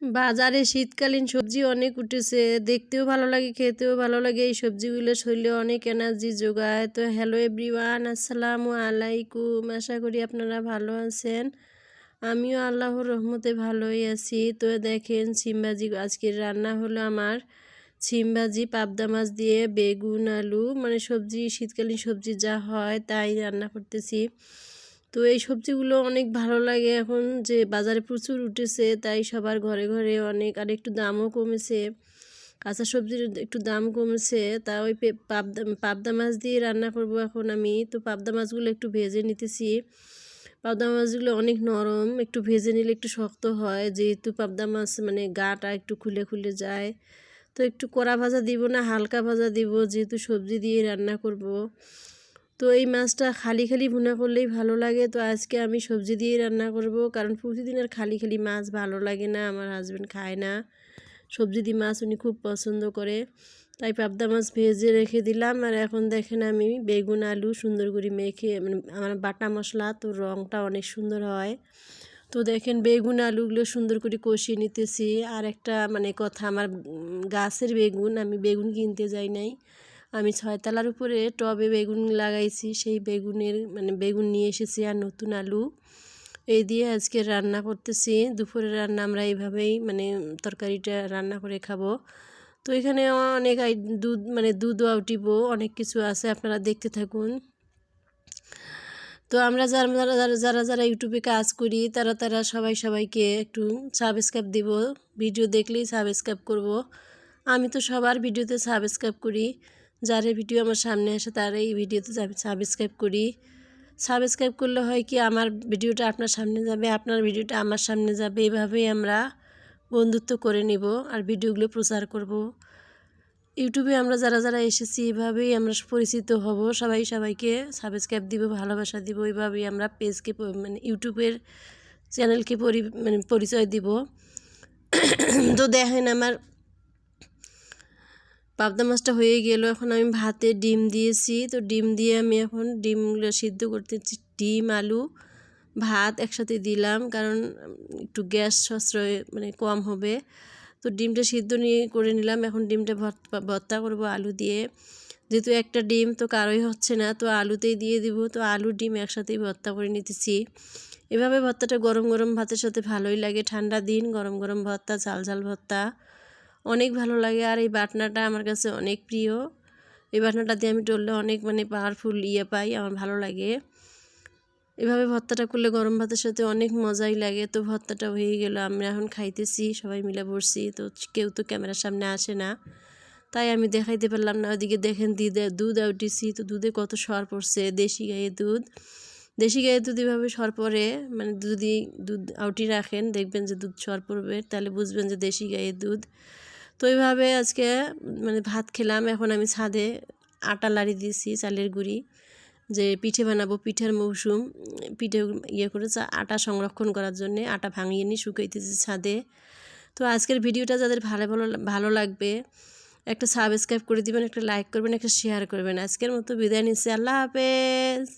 বাজারে শীতকালীন সবজি অনেক উঠেছে, দেখতেও ভালো লাগে, খেতেও ভালো লাগে। এই সবজিগুলো শরীরে অনেক এনার্জি যোগায়। তো হ্যালো এভরিওয়ান, আসসালামু আলাইকুম। আশা করি আপনারা ভালো আছেন। আমিও আল্লাহর রহমতে ভালোই আছি। তো দেখেন সিমভাজি আজকের রান্না হলো আমার সিমভাজি পাবদা মাছ দিয়ে বেগুন আলু, মানে সবজি শীতকালীন সবজি যা হয় তাই রান্না করতেছি। তো এই সবজিগুলো অনেক ভালো লাগে এখন, যে বাজারে প্রচুর উঠেছে তাই সবার ঘরে ঘরে অনেক, আর একটু দামও কমেছে, কাঁচা সবজির একটু দাম কমেছে। তা ওই পাবদা মাছ দিয়ে রান্না করব এখন আমি। তো পাবদা মাছগুলো একটু ভেজে নিতেছি। পাবদা মাছগুলো অনেক নরম, একটু ভেজে নিলে একটু শক্ত হয়, যেহেতু পাবদা মাছ মানে গাটা একটু খুলে খুলে যায়। তো একটু কড়া ভাজা দিব না, হালকা ভাজা দিব, যেহেতু সবজি দিয়ে রান্না করব। তো এই মাছটা খালি খালি ভুনা করলেই ভালো লাগে। তো আজকে আমি সবজি দিয়ে রান্না করব, কারণ প্রতিদিন আর খালি খালি মাছ ভালো লাগে না, আমার হাজব্যান্ড খায় না সবজি দিয়ে মাছ, উনি খুব পছন্দ করে। তাই পাবদা মাছ ভেজে রেখে দিলাম। আর এখন দেখেন আমি বেগুন আলু সুন্দর করে মেখে, মানে আমার বাটা মশলা, তো রঙটা অনেক সুন্দর হয়। তো দেখেন বেগুন আলুগুলো সুন্দর করে কষিয়ে নিতেছি। আর একটা মানে কথা, আমার গাছের বেগুন, আমি বেগুন কিনতে যাই নাই, আমি 6 তলার উপরে টবে বেগুন লাগাইছি, সেই বেগুনের মানে বেগুন নিয়ে এসেছি আর নতুন আলু, এই দিয়ে আজকে রান্না করতেছি। দুপুরের রান্না আমরা এইভাবেই মানে তরকারিটা রান্না করে খাবো। তো এখানে অনেক দুধ, মানে দুধও আউটিব, অনেক কিছু আছে, আপনারা দেখতে থাকুন। তো আমরা যারা যারা যারা যারা ইউটিউবে কাজ করি তারা তারা সবাইকে একটু সাবস্ক্রাইব দিব, ভিডিও দেখলেই সাবস্ক্রাইব করব। আমি তো সবার ভিডিওতে সাবস্ক্রাইব করি, যারা ভিডিও আমার সামনে আসে তারাই এই ভিডিওতে সাবস্ক্রাইব করি। সাবস্ক্রাইব করলে হয় কি, আমার ভিডিওটা আপনার সামনে যাবে, আপনার ভিডিওটা আমার সামনে যাবে, এভাবেই আমরা বন্ধুত্ব করে নিব আর ভিডিওগুলো প্রচার করব। ইউটিউবে আমরা যারা যারা এসেছি এভাবেই আমরা পরিচিত হব, সবাইকে সাবস্ক্রাইব দিব, ভালোবাসা দিব, এইভাবেই আমরা পেজকে মানে ইউটিউবের চ্যানেলকে মানে পরিচয় দিব। তো দেখেন আমার পাবদা মাছটা হয়ে গেল, এখন আমি ভাতে ডিম দিয়েছি। তো ডিম দিয়ে আমি এখন ডিমগুলো সিদ্ধ করতেছি, ডিম আলু ভাত একসাথে দিলাম, কারণ একটু গ্যাস সাশ্রয় মানে কম হবে। তো ডিমটা সিদ্ধ করে নিলাম, এখন ডিমটা ভর্তা করব আলু দিয়ে, যেহেতু একটা ডিম তো কারোই হচ্ছে না, তো আলুতেই দিয়ে দিব। তো আলু ডিম একসাথেই ভর্তা করে নিতেছি। এভাবে ভর্তাটা গরম গরম ভাতের সাথে ভালোই লাগে, ঠান্ডা দিন গরম গরম ভর্তা, ঝাল ঝাল ভর্তা অনেক ভালো লাগে। আর এই বাটনাটা আমার কাছে অনেক প্রিয়, এই বাটনাটা দিয়ে আমি টললে অনেক মানে পাওয়ারফুল পাই, আমার ভালো লাগে। এভাবে ভর্তাটা করলে গরম ভাতের সাথে অনেক মজাই লাগে। তো ভর্তাটা হয়ে গেল, আমরা এখন খাইতেছি, সবাই মিলে বসছি। তো কেউ তো ক্যামেরার সামনে আসে না, তাই আমি দেখাইতে পারলাম না। ওইদিকে দেখেন দুধ আউটিছি, তো দুধে কত সর পড়ছে, দেশি গাইয়ের দুধ। দেশি গাইয়ের দুধ এভাবে সর পড়ে, মানে দুধ আউটি রাখেন, দেখবেন যে দুধ সর পড়বে, তাহলে বুঝবেন যে দেশি গাইয়ের দুধ। তো এইভাবে আজকে মানে ভাত খেলাম। এখন আমি ছাদে আটা লাড়ি দিয়েছি, চালের গুঁড়ি, যে পিঠে বানাবো, পিঠার মৌসুম, পিঠে করে আটা সংরক্ষণ করার জন্যে আটা ভাঙিয়ে নিয়ে শুকাইতেছি ছাদে। তো আজকের ভিডিওটা যাদের ভালো লাগবে একটা সাবস্ক্রাইব করে দিবেন, একটা লাইক করবেন, একটা শেয়ার করবেন। আজকের মতো বিদায় নিচ্ছি, আল্লাহ হাফেজ।